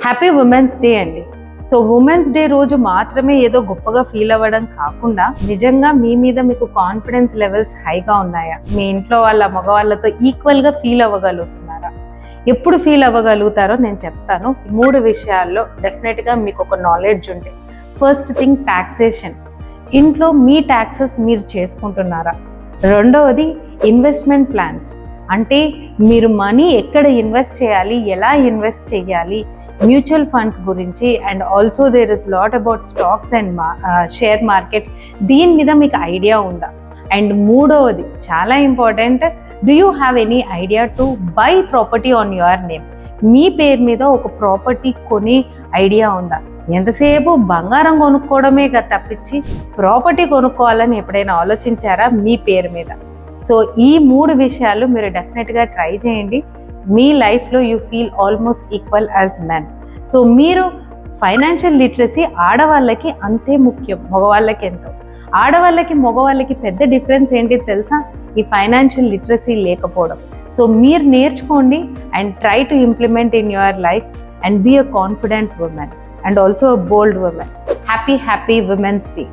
Happy women's day అండి. So women's day రోజు మాత్రమే ఏదో గొప్పగా ఫీల్ అవ్వడం కాకుండా నిజంగా మీ మీద మీకు కాన్ఫిడెన్స్ లెవెల్స్ హైగా ఉన్నాయా? మీ ఇంట్లో వాళ్ళ మగవాళ్ళతో ఈక్వల్గా ఫీల్ అవ్వగలుగుతున్నారా? ఎప్పుడు ఫీల్ అవ్వగలుగుతారో నేను చెప్తాను. 3 విషయాల్లో డెఫినెట్గా మీకు ఒక నాలెడ్జ్ ఉంటే. First thing taxation. ఇంట్లో మీ ట్యాక్సెస్ మీరు చేసుకుంటున్నారా? రెండవది ఇన్వెస్ట్మెంట్ ప్లాన్స్. అంటే మీరు మనీ ఎక్కడ ఇన్వెస్ట్ చేయాలి, ఎలా ఇన్వెస్ట్ చేయాలి, మ్యూచువల్ ఫండ్స్ గురించి, and also there is lot about stocks and share market. దీని మీద మీకు ఐడియా ఉందా? అండ్ మూడవది చాలా important, do you have any idea to buy property on your name? మీ పేరు మీద ఒక ప్రాపర్టీ కొని ఐడియా ఉందా? ఎంతసేపు బంగారం కొనుక్కోవడమే తప్పించి ప్రాపర్టీ కొనుక్కోవాలని ఎప్పుడైనా ఆలోచించారా మీ పేరు మీద? సో ఈ 3 విషయాలు మీరు డెఫినెట్గా ట్రై చేయండి. మీ లైఫ్లో you feel almost equal as men. So మీరు ఫైనాన్షియల్ లిటరసీ ఆడవాళ్ళకి అంతే ముఖ్యం, మగవాళ్ళకి ఎంతో. ఆడవాళ్ళకి మగవాళ్ళకి పెద్ద డిఫరెన్స్ ఏంటి తెలుసా? ఈ ఫైనాన్షియల్ లిటరసీ లేకపోవడం. సో మీరు నేర్చుకోండి and try to implement in your life and be a confident women and also a bold women. Happy Women's Day.